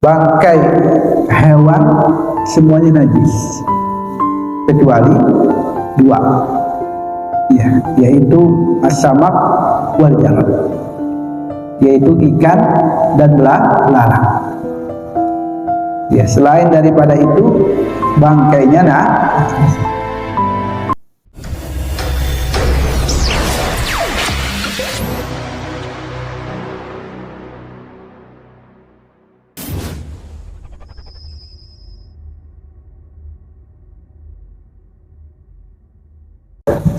bangkai hewan semuanya najis kecuali dua, ya, yaitu as-samak wal jarad, yaitu ikan dan belalang. Ya, selain daripada itu bangkainya najis.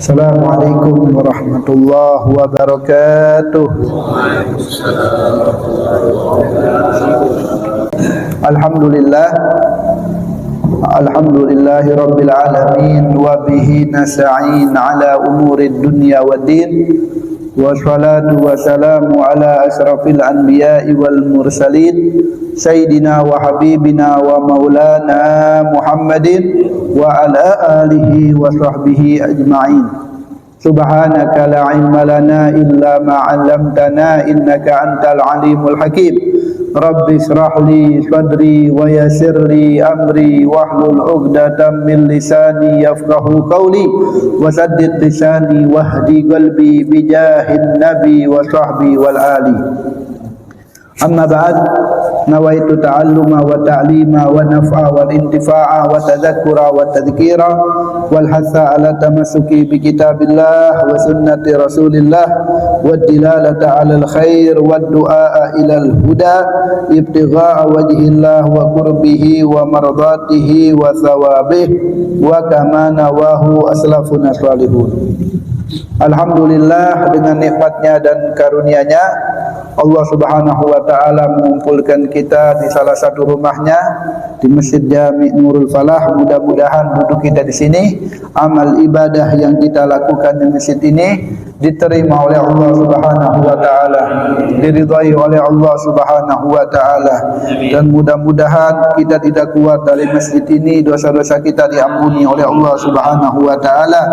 Assalamualaikum warahmatullahi wabarakatuh. Alhamdulillah, alhamdulillahi rabbil alamin, wa bihi nasta'in ala umurid dunya waddin, wa salatu wa salamu ala asrafil anbiya'i wal mursalin, sayyidina wa habibina wa maulana Muhammadin wa ala alihi wa sahbihi ajma'in. Subhanaka la ilma lana illa ma 'allamtana innaka antal alimul hakim. Rabbi shrah li sadri wa yassir li amri wahlul 'uqdatam min lisani yafqahu qawli wa saddid lisani wahdi qalbi bijahin nabi wa sahbi wal ali. Amma ba'd, nawaitu ta'alluma wa ta'lima wa naf'a wal intifa'a wa tadhakkura wa tadhkira wal hatha ala tamassuki bi kitabillah wa sunnati rasulillah wa dilalata ala al khair wa du'a ila al huda ibtigha'a wajhillah wa qurbihi wa mardatihi wa thawabihi wa kama nawahu aslafuna salihun. Alhamdulillah, dengan nikmatnya dan karunia-Nya Allah Subhanahu wa taala mengumpulkan kita di salah satu rumahnya di Masjid Jami' Nurul Falah. Mudah-mudahan duduk kita di sini, amal ibadah yang kita lakukan di masjid ini diterima oleh Allah Subhanahu wa taala, diridhai oleh Allah Subhanahu wa taala, dan mudah-mudahan kita tidak keluar dari masjid ini dosa-dosa kita diampuni oleh Allah Subhanahu wa taala,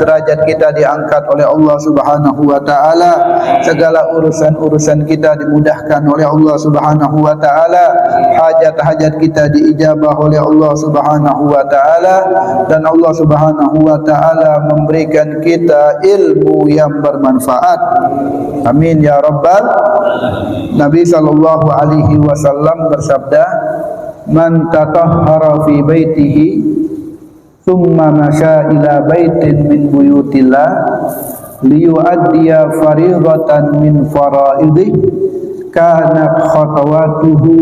derajat kita diangkat oleh Allah Subhanahu wa taala, segala urusan-urusan kita dimudahkan oleh Allah Subhanahu wa taala, hajat-hajat kita diijabah oleh Allah Subhanahu wa taala, dan Allah Subhanahu wa taala memberikan kita ilmu yang bermanfaat. Amin ya rabbal. Nabi sallallahu alaihi wasallam bersabda, "Man tatahhara fi baitihi thumma masya ila baitin min buyutillah liyu'addiya fariidatan min faraidih kanat khatawatuhu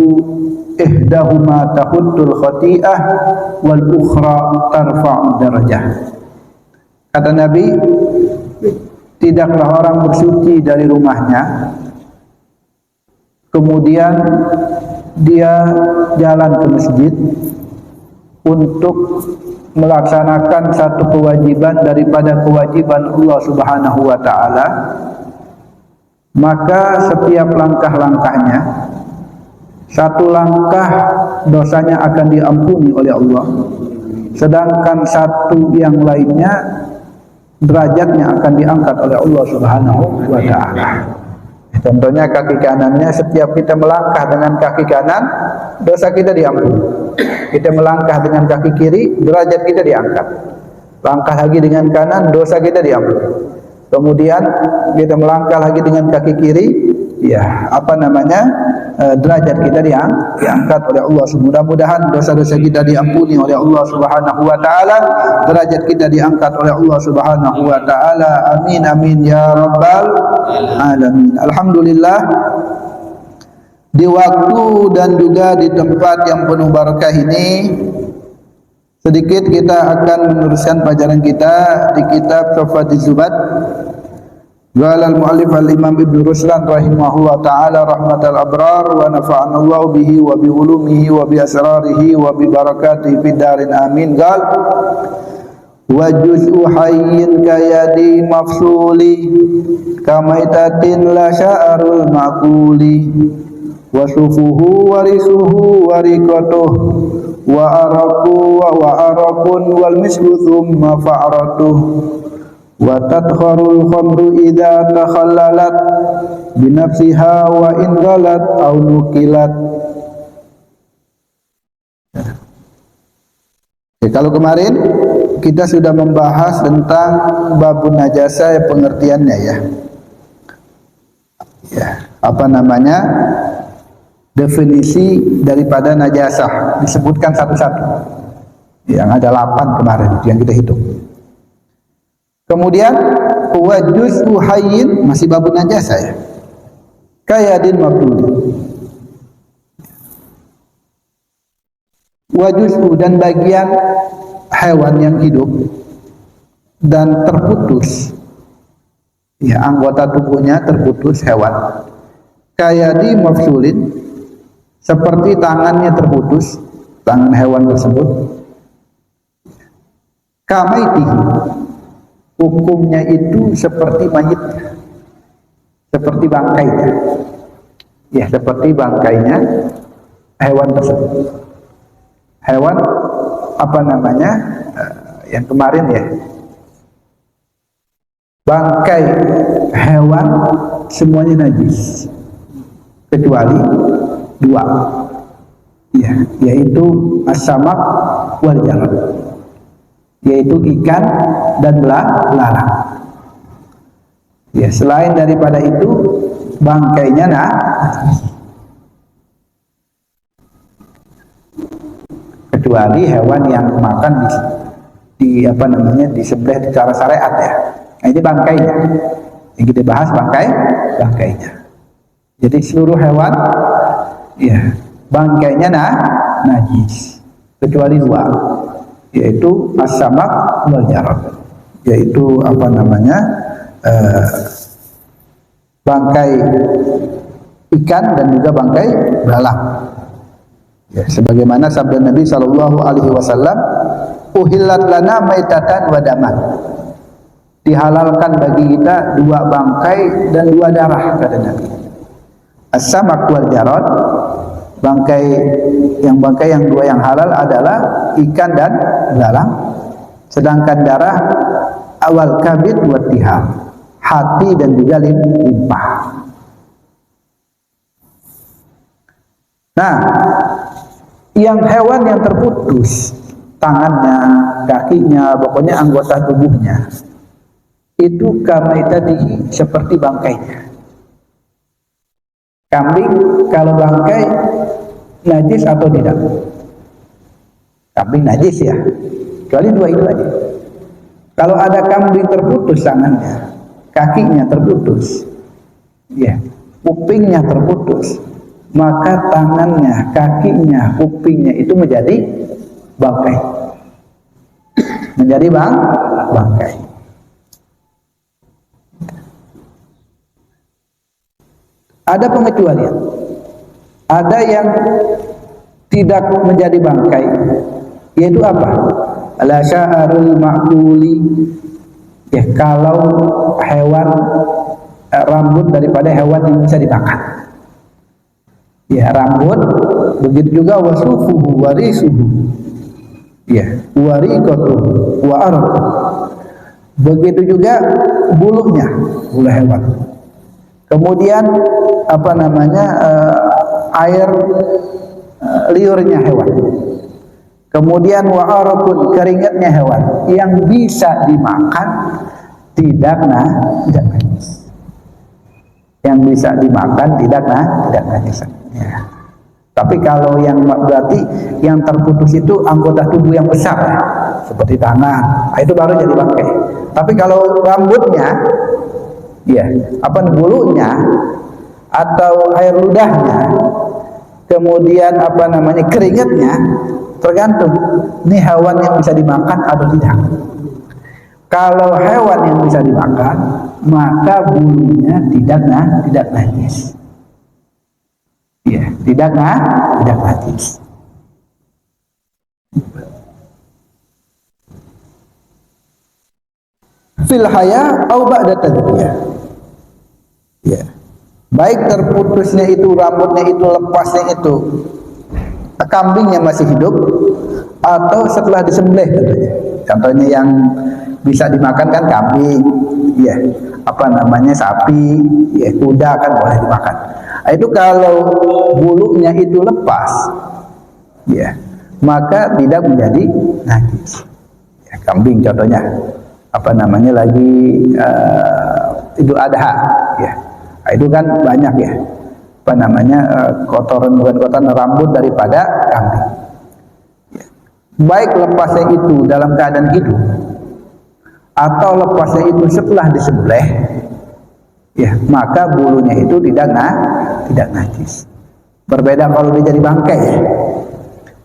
ihdahuma tahuttul khati'ah wal ukhra tarfa'u darajah." Kata Nabi, tidaklah orang bersuci dari rumahnya kemudian dia jalan ke masjid untuk melaksanakan satu kewajiban daripada kewajiban Allah Subhanahu wa taala, maka setiap langkah-langkahnya, satu langkah dosanya akan diampuni oleh Allah, sedangkan satu yang lainnya derajatnya akan diangkat oleh Allah Subhanahu wa taala. Contohnya kaki kanannya, setiap kita melangkah dengan kaki kanan, dosa kita diampuni. Kita melangkah dengan kaki kiri, derajat kita diangkat. Langkah lagi dengan kanan, dosa kita diampuni. Kemudian kita melangkah lagi dengan kaki kiri, ya, derajat kita diangkat oleh Allah. Mudah-mudahan dosa-dosa kita diampuni oleh Allah Subhanahu wa taala, derajat kita diangkat oleh Allah Subhanahu wa taala. Amin amin ya rabbal alamin. Alhamdulillah, di waktu dan juga di tempat yang penuh barakah ini, sedikit kita akan meneruskan pelajaran kita di kitab Tuhfatul Zubat. Qala al-mu'allif al-Imam Ibnu Ruslan rahimahullah ta'ala rahmatal abrar wa nafa'ana Allah bihi wa bi ulumihi wa bi asrarihi wa bi barakatihi fid darin amin. Qala wa juz'u hayyin kayadi mafsuli kamaitatin la sya'arul ma'quli wa sufuhu warisuhu warikatuh wa arakun wal mislu thumma fa'ratuh wa tadkharul khamru idza takhallalat binafsiha wa in ghalat aw nukilat Ya, kalau kemarin kita sudah membahas tentang babun najasa, pengertiannya ya. Ya, apa namanya? Definisi daripada najasah disebutkan satu-satu. Yang ada 8 kemarin yang kita hitung. Kemudian wajuz hayyin, masih babun najasah ya. Kayadin mabdul. Wajuz dan bagian hewan yang hidup dan terputus. Ya, anggota tubuhnya terputus hewan. Kayadi mafsulin, seperti tangannya terputus, tangan hewan tersebut. Kamaitihi, hukumnya itu seperti mayitnya, seperti bangkainya. Ya, seperti bangkainya hewan tersebut. Hewan apa namanya? Yang kemarin ya. Bangkai hewan semuanya najis kecuali 2. Ya, yaitu as-samak wal jarad. Yaitu ikan dan belalang. Ya, selain daripada itu bangkainya kecuali hewan yang makan di apa namanya disembelih secara syariat ya. Nah, ini bangkainya. Yang kita bahas bangkainya. Jadi seluruh hewan ya bangkainya najis kecuali 2, yaitu as-samak wal jarad. Yaitu apa namanya? Bangkai ikan dan juga bangkai belalang. Ya, sebagaimana sabda Nabi sallallahu alaihi wasallam, "Uhillat lana maitatan wa daman." Dihalalkan bagi kita 2 bangkai dan 2 darah, kata Nabi. As-samak wal jarad, bangkai yang 2 yang halal adalah ikan dan belalang. Sedangkan darah awal kabid wa tihar, hati dan juga limpah. Nah, yang hewan yang terputus tangannya, kakinya, pokoknya anggota tubuhnya, itu kama tadi seperti bangkainya. Kambing kalau bangkai najis atau tidak? Kambing najis ya, kecuali 2 itu aja. Kalau ada kambing terputus tangannya, kakinya terputus, ya, kupingnya terputus, maka tangannya, kakinya, kupingnya itu menjadi bangkai. Menjadi bangkai. Ada pengecualian. Ada yang tidak menjadi bangkai, yaitu apa? La sya'arul ma'kuli. Ya, kalau hewan rambut daripada hewan yang bisa dimakan. Ya, rambut, begitu juga wasufuhu warisuhu. Ya, wariqatuhu wa arq. Begitu juga bulunya, bulu hewan. Kemudian apa namanya? Air liurnya hewan. Kemudian wa arqun, keringatnya hewan yang bisa dimakan, tidak najis. Yang bisa dimakan tidak najis. Ya. Tapi kalau yang berarti yang terputus itu anggota tubuh yang besar ya, seperti tangan, itu baru jadi bangkai. Tapi kalau rambutnya, ya, apa bulunya atau air ludahnya, kemudian apa namanya keringatnya, tergantung ini hewan yang bisa dimakan atau tidak. Kalau hewan yang bisa dimakan, maka bulunya tidak najis. Ya, tidak najis. Fil haya au ba'da tadbiyah. Ya. Baik terputusnya itu rambutnya itu, lepasnya itu, kambingnya masih hidup atau setelah disembelih katanya. Contohnya yang bisa dimakan kan kambing, ya, apa namanya sapi, ya, kuda kan boleh dimakan. Itu kalau bulunya itu lepas, ya, maka tidak menjadi najis. Ya, kambing contohnya, apa namanya lagi Idul Adha, ya, nah, itu kan banyak ya, apa namanya kotoran bukan kotoran rambut daripada kambing. Ya. Baik lepasnya itu dalam keadaan hidup atau lepasnya itu setelah disembelih, ya, maka bulunya itu tidak najis. Berbeda kalau dia jadi bangkai,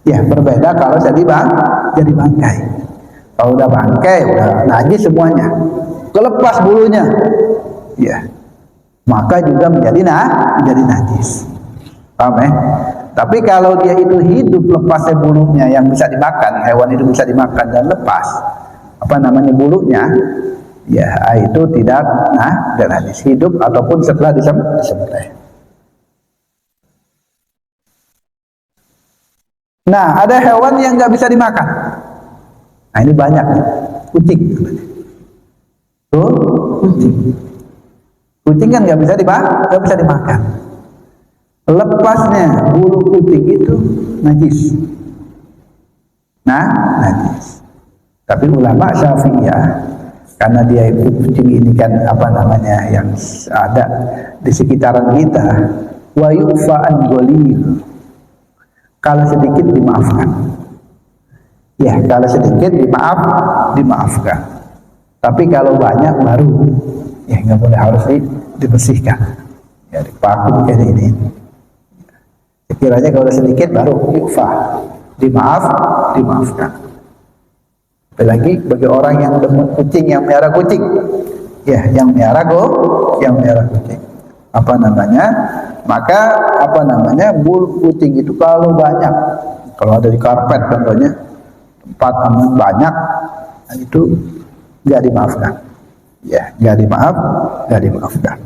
ya, berbeda kalau jadi bangkai. Kalau udah bangkai, udah najis semuanya, kelepas bulunya, ya, maka juga menjadi najis. Paham ya? Tapi kalau dia itu hidup lepasnya bulunya yang bisa dimakan, hewan itu bisa dimakan dan lepas, apa namanya bulunya, ya itu tidak najis, hidup ataupun setelah disembelih. Nah, ada hewan yang nggak bisa dimakan. Nah, ini banyak nih. Kucing. Tuh, kucing. Kucing kan nggak bisa dimakan. Lepasnya bulu kucing itu najis. Najis. Tapi ulama Syafi'iyah, karena dia itu kucing ini kan apa namanya yang ada di sekitaran kita, wa yufa'an ghalil. Kalau sedikit dimaafkan. Ya, kalau sedikit dimaafkan. Tapi kalau banyak baru, ya nggak boleh, harus dibersihkan. Ya, dipaku kayak ini. Sekiranya kalau sedikit baru yufa, dimaafkan. Apalagi bagi orang yang demen kucing, yang melihara kucing, ya, yang melihara kucing, apa namanya? Maka apa namanya bulu kucing itu kalau banyak, kalau ada di karpet contohnya, tempat aman banyak, nah itu nggak dimaafkan, ya, nggak dimaafkan.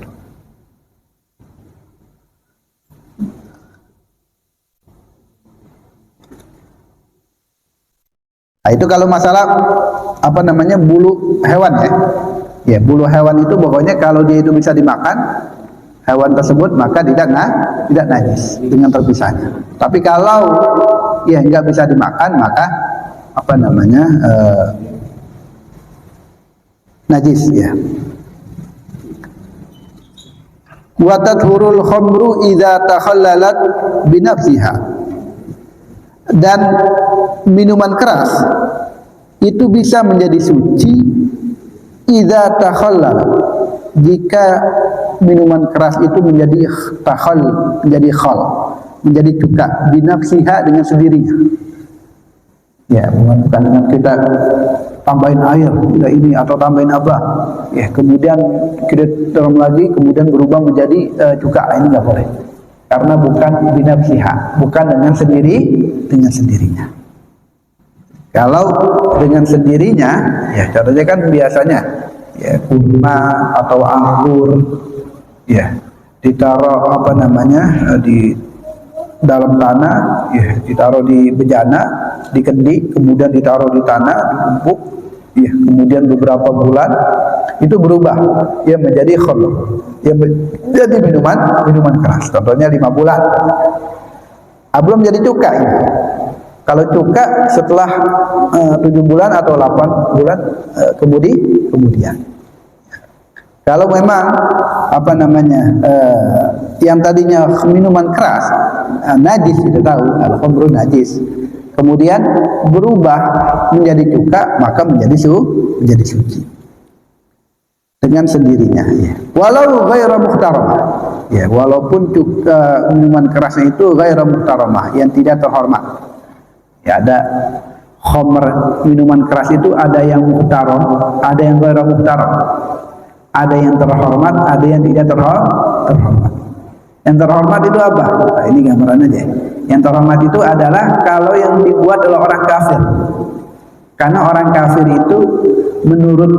Nah, itu kalau masalah apa namanya bulu hewan ya, bulu hewan itu pokoknya kalau dia itu bisa dimakan, hewan tersebut maka tidak najis dengan terpisahnya. Tapi kalau ya nggak bisa dimakan maka apa namanya najis, ya. Wa tathurul khamru idza takhallalat binafsiha. Dan minuman keras itu bisa menjadi suci idza takhallalat, jika minuman keras itu menjadi khal, menjadi cuka, binafsiha, dengan sendirinya. Ya, bukan dengan kita tambahin air, kita ini atau tambahin apa, ya, kemudian kita dalam lagi, kemudian berubah menjadi cuka, ini nggak boleh, karena bukan binafsiha, bukan dengan sendirinya. Kalau dengan sendirinya, ya contohnya kan biasanya, ya, kurma atau anggur, ya, ditaruh apa namanya di dalam tanah, ya, ditaruh di bejana, di kendi, kemudian ditaruh di tanah, ditumpuk, ya, kemudian beberapa bulan itu berubah, ya, menjadi khamr, ya, menjadi minuman keras. Contohnya 5 bulan, belum jadi cuka ini. Kalau cuka setelah 7 bulan atau 8 bulan kemudian. Kalau memang apa namanya yang tadinya minuman keras najis, kita tahu al-khamru najis, kemudian berubah menjadi cuka, maka menjadi suci dengan sendirinya, ya. Walau ghairu muhtaramah, ya, walaupun minuman kerasnya itu ghairu muhtaramah, yang tidak terhormat. Ya, ada khamr, minuman keras itu ada yang muhtaram, ada yang ghairu muhtaram. Ada yang terhormat, ada yang tidak terhormat. Yang terhormat itu apa? Nah, ini gambaran aja. Yang terhormat itu adalah kalau yang dibuat oleh orang kafir. Karena orang kafir itu menurut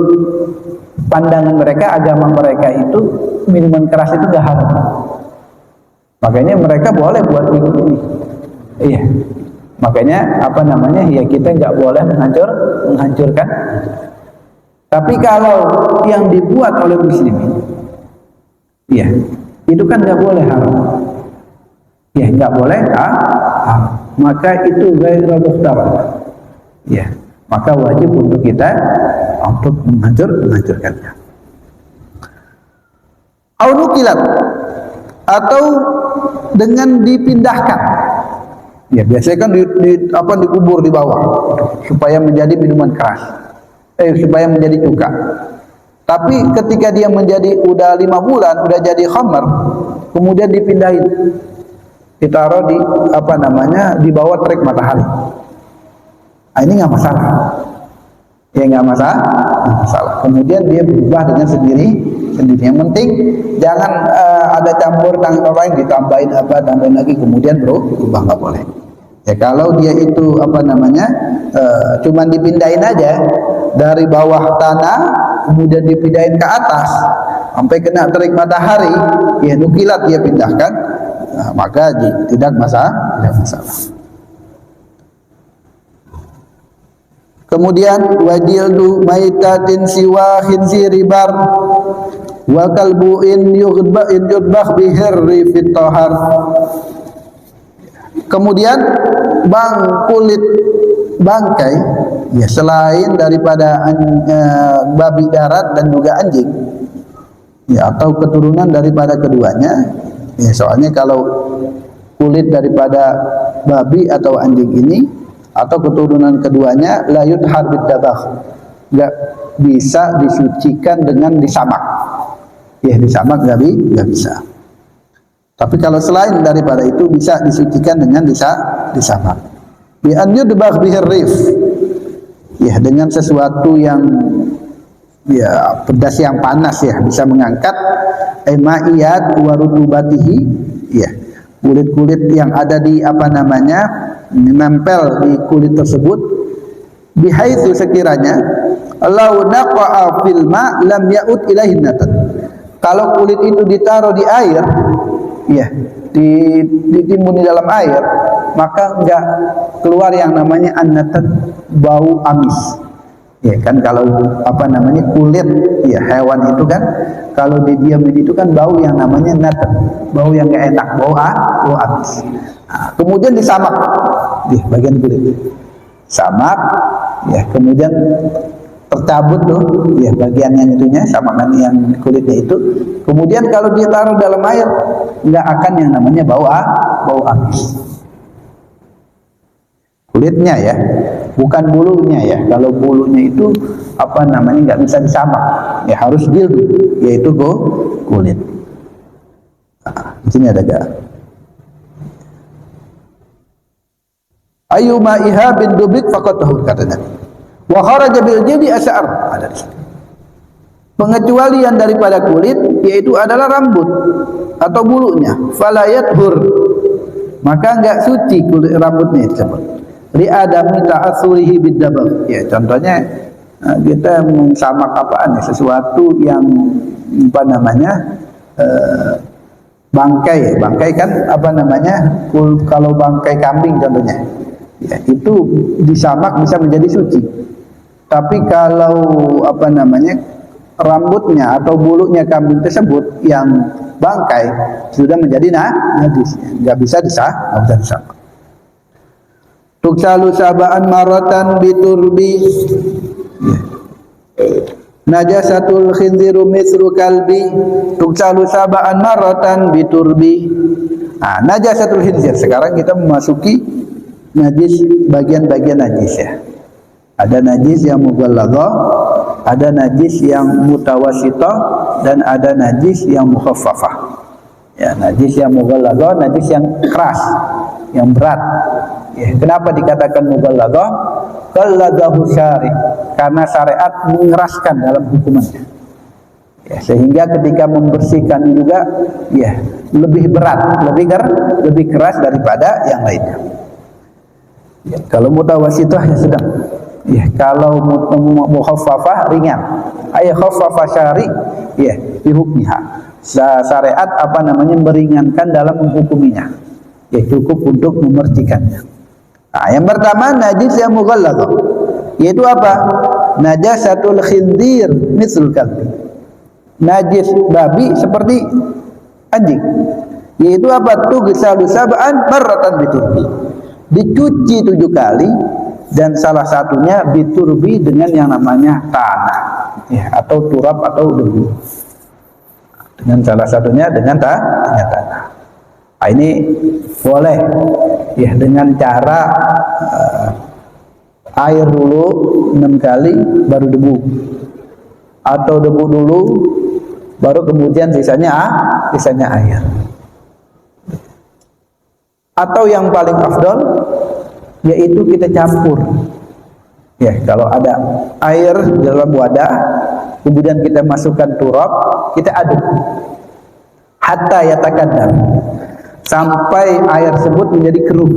pandangan mereka, agama mereka itu minuman keras itu gak haram. Makanya mereka boleh buat minum ini. Iya. Makanya apa namanya? Ya, kita nggak boleh menghancurkan. Tapi kalau yang dibuat oleh muslimin, ya, itu kan nggak boleh haram. Ya, nggak boleh haram. maka itu ghairu muhtaram. Ya, maka wajib untuk kita untuk menghancurkannya. Au nukilat, atau dengan dipindahkan. Ya, biasanya kan dikubur di bawah supaya menjadi minuman keras. Supaya menjadi cuka. Tapi ketika dia menjadi udah 5 bulan, udah jadi khamar, kemudian dipindahin. Ditaruh di di bawah terik matahari. Nah, ini nggak masalah. Ya nggak masalah. Kemudian dia berubah dengan sendiri. Yang penting jangan ada campur tangan orang ditambahin tambahin lagi kemudian berubah, nggak boleh. Ya kalau dia itu cuman dipindahin aja dari bawah tanah kemudian dipindahin ke atas sampai kena terik matahari, ya nukilat dia pindahkan, maka tidak masalah. Kemudian wajildu maitatin siwa khinziri bar wa kalbu in yudbah bihirri fit tahar. Kemudian kulit bangkai, ya selain daripada babi darat dan juga anjing, ya atau keturunan daripada keduanya, ya soalnya kalau kulit daripada babi atau anjing ini atau keturunan keduanya la yudhar bidabah, enggak bisa disucikan dengan disamak. Ya disamak enggak bisa. Tapi kalau selain daripada itu bisa disucikan dengan disamak. Bi an yudbah bihirrif. Ya dengan sesuatu yang ya pedas yang panas, ya bisa mengangkat ma'iyat wa rutubatihi, ya kulit-kulit yang ada di menempel di kulit tersebut, bihaitsu sekiranya lau naqa'a fil ma lam ya'ud ilaihi natat. Kalau kulit itu ditaruh di air, ya ditimbun di dalam air, maka enggak keluar yang namanya an-natat, bau amis. Ya kan kalau kulit ya hewan itu kan kalau didiamin itu kan bau yang namanya natat, bau yang enggak enak, bau amis. Nah, kemudian disamak di bagian kulit, samak, ya kemudian tercabut tuh ya bagian yang itunya, samakan yang kulitnya itu. Kemudian kalau dia taruh dalam air nggak akan yang namanya bau amis. Kulitnya ya, bukan bulunya ya. Kalau bulunya itu nggak bisa disamak, ya harus jildu, yaitu kulit. Nah, di sini ada gak? Ayyuma ihabin dubik faqad tahur, katanya. Wa kharaja bil jildi asy'ar. Ada di sini. Pengecualian daripada kulit yaitu adalah rambut atau bulunya. Fala yathur. Maka enggak suci kulit rambutnya tersebut. Li adami ta'assurihi bid-dabagh. Ya, contohnya kita mensamak sesuatu yang bangkai. Bangkai kan kalau bangkai kambing contohnya. Ya, itu disamak bisa menjadi suci. Tapi kalau rambutnya atau bulunya kambing tersebut yang bangkai sudah menjadi najis, nggak bisa disamak. Tuksalu sab'an maratan biturbi. Najasatul khinziru mithlu kalbi. Tuksalu sab'an maratan biturbi. Nah, najasatul khinzir. Sekarang kita memasuki najis, bagian-bagian najis ya. Ada najis yang mughalladhah, ada najis yang mutawassithah, dan ada najis yang mukhaffafah. Ya, najis yang mughalladhah, najis yang keras, yang berat. Ya, kenapa dikatakan mughalladhah? Ghalladhahu syari', karena syariat mengeraskan dalam hukumannya. Ya, sehingga ketika membersihkan juga ya lebih berat, lebih keras daripada yang lainnya. Ya, kalau mutawassithah ya sedang. Ya, kalau mukhaffafah ringan. Ay khaffafa syari' ya bi hukmiha. Syariat meringankan dalam menghukuminya. Ya cukup untuk memercikannya. Nah, yang pertama najis yang mughalladhah. Yaitu apa? Najasatul khinzir mithl kalbi. Najis babi seperti anjing. Yaitu apa? Tughsalu sab'an marratan biturbi. dicuci 7 kali, dan salah satunya biturbi dengan yang namanya tanah, ya, atau turab atau debu. Dengan salah satunya dengan tanah. Nah, ini boleh, ya, dengan cara air dulu 6 kali baru debu, atau debu dulu baru kemudian sisanya air. Atau yang paling afdol yaitu kita campur, ya, kalau ada air dalam wadah kemudian kita masukkan turab, kita aduk hatta yatakaddam, sampai air tersebut menjadi keruh.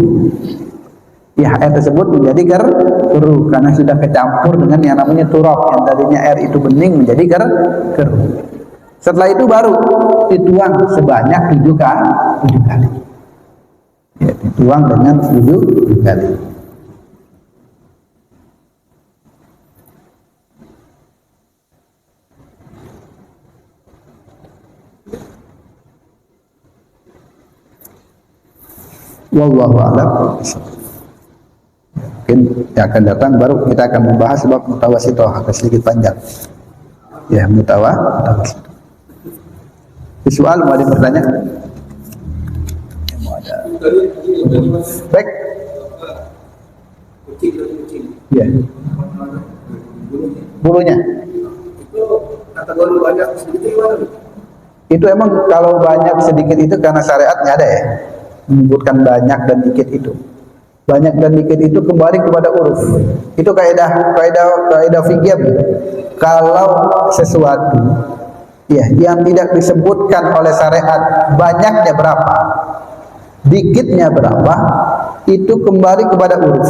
Ya, air tersebut menjadi keruh karena sudah kecampur dengan yang namanya turab, yang tadinya air itu bening menjadi keruh. Setelah itu baru dituang sebanyak 7 kali. Ya, dituang dengan 7 kali. Wallahu a'lam. Mungkin yang akan datang baru kita akan membahas bab mutawasithah, agak sedikit panjang. Ya, mutawasithah. Soal mau ada bertanya? Mau ada. Baik. Ya. Bulunya. Itu emang kalau banyak sedikit itu karena syariatnya ada, ya, menyebutkan banyak dan dikit itu. Banyak dan dikit itu kembali kepada uruf. Itu kaidah fikih. Kalau sesuatu, ya, yang tidak disebutkan oleh syariat banyaknya berapa, dikitnya berapa, itu kembali kepada uruf.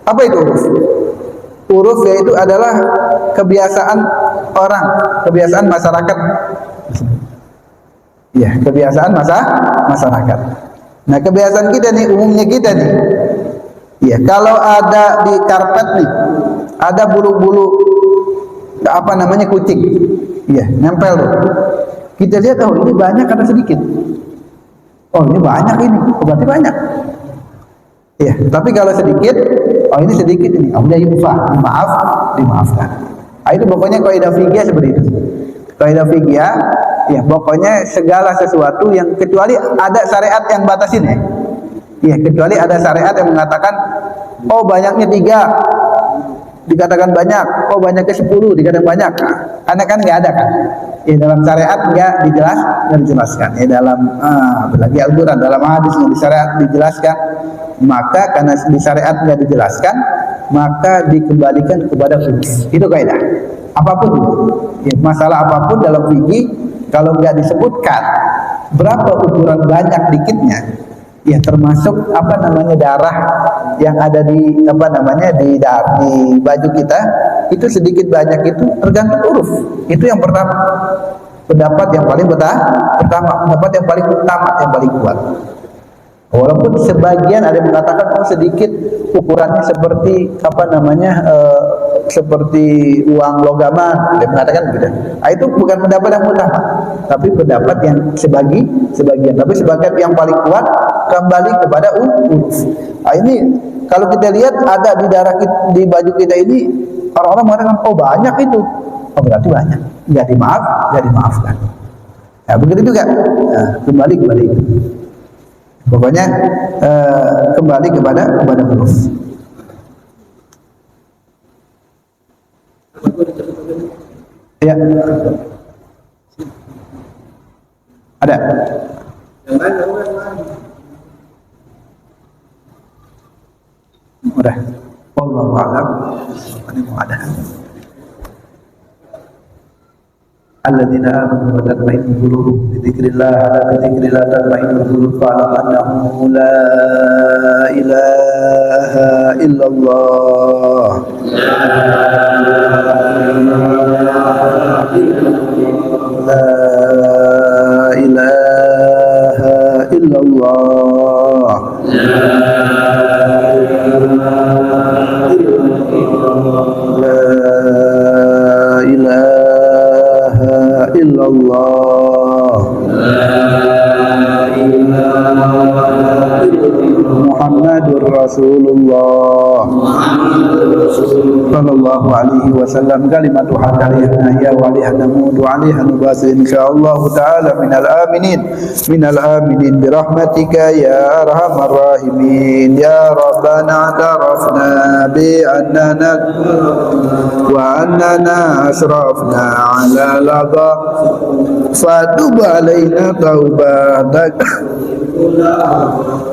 Apa itu uruf? Uruf yaitu adalah kebiasaan orang, kebiasaan masyarakat. Ya, kebiasaan masyarakat. Nah, kebiasaan kita nih, umumnya kita nih, ya, kalau ada di karpet nih, ada bulu-bulu apa namanya kucing, ya, nempel tuh. Kita lihat, oh ini banyak atau sedikit? Oh ini banyak, ini berarti banyak. Ya, tapi kalau sedikit, oh ini sedikit ini, oh udah dimaafkan. Nah, itu pokoknya kaidah fikih seperti itu. Kaidah fikih, ya, pokoknya segala sesuatu yang kecuali ada syariat yang batasin, ya. Ya, kecuali ada syariat yang mengatakan, oh banyaknya 3 dikatakan banyak, oh banyaknya 10 dikatakan banyak. Karena kan nggak ada kan, ya, dalam syariat nggak dijelaskan. Ya, dalam apalagi Al-Quran, dalam hadis yang di syariat dijelaskan, maka karena di syariat nggak dijelaskan, maka dikembalikan kepada uruf. Itu kaidah. Apapun itu, ya, masalah apapun dalam fikih, kalau nggak disebutkan berapa ukuran banyak dikitnya, ya, termasuk apa namanya darah yang ada di apa namanya di baju kita, itu sedikit banyak itu tergantung uruf. Itu yang pertama, pendapat yang paling pendapat yang paling utama, yang paling kuat. Walaupun sebagian ada yang mengatakan, oh sedikit ukurannya seperti apa namanya seperti uang logaman, ada yang mengatakan begitu. Nah, itu bukan pendapat yang utama, tapi pendapat yang sebagian. Tapi sebagian yang paling kuat kembali kepada uruf. Nah, ini kalau kita lihat ada di darah di baju kita ini, orang-orang mengatakan, oh banyak itu, oh berarti banyak, nggak dimaafkan. Nah, begitu juga, nah, kembali itu. Pokoknya kembali kepada huruf. Ya. Ada. Udah. Wallahu a'lam. Ini mau ada. Alladzina amanu wa tatma'innu qulubuhum bi dzikrillah, ala bi dzikrillah tatma'innul qulub, fa'lam annahu la ilaha illallah. La ilaha illallah. La ilaha illallah. Muhammadur Rasulullah. Rasulullah sallallahu alaihi wasallam. Kalimatu haqqana ya wa aliha namudu alaiha nubasi insyaallah ta'ala minal aminin bi rahmatika ya arhamar rahimin. Ya rabbana tarafna bi annana wa annana asrafna ala lada fatub alaina taubatak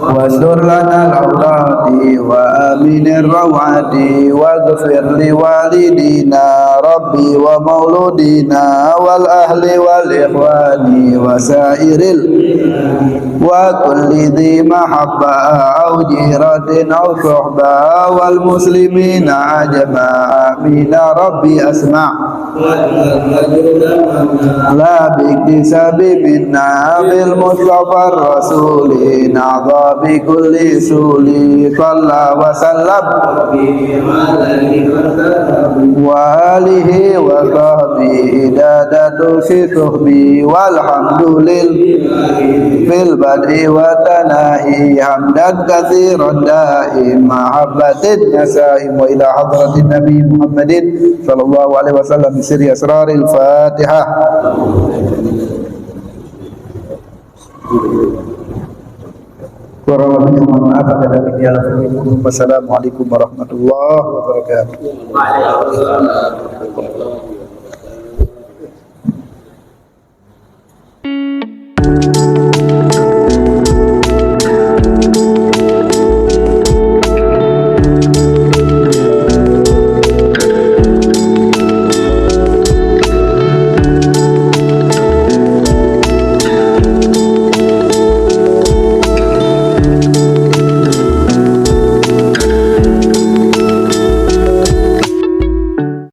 wasdur lana al-awradi wa aminir rawadi waghfir li walidina rabbi wa mauludina wal ahli wal ikhwani wa sairil wa kulli dhi mahabba aw jiratin aw suhba wal muslimina ajma amin rabbi asma' la biktisabi minna bil mustafa rasulin adhabi kulli suli salla wa sallam wa alihi wa sahbihi dadatu fi suhbi walhamdulil fil badri wa tanahi hamdan katsiran daim mahabbatin nasaim wa ila hadratin nabi Muhammadin sallallahu alaihi wasallam sirri asraril Fatihah. Kurang lebihnya mohon maaf apabila tidak ada. Wassalamualaikum warahmatullahi wabarakatuh. Waalaikumsalam.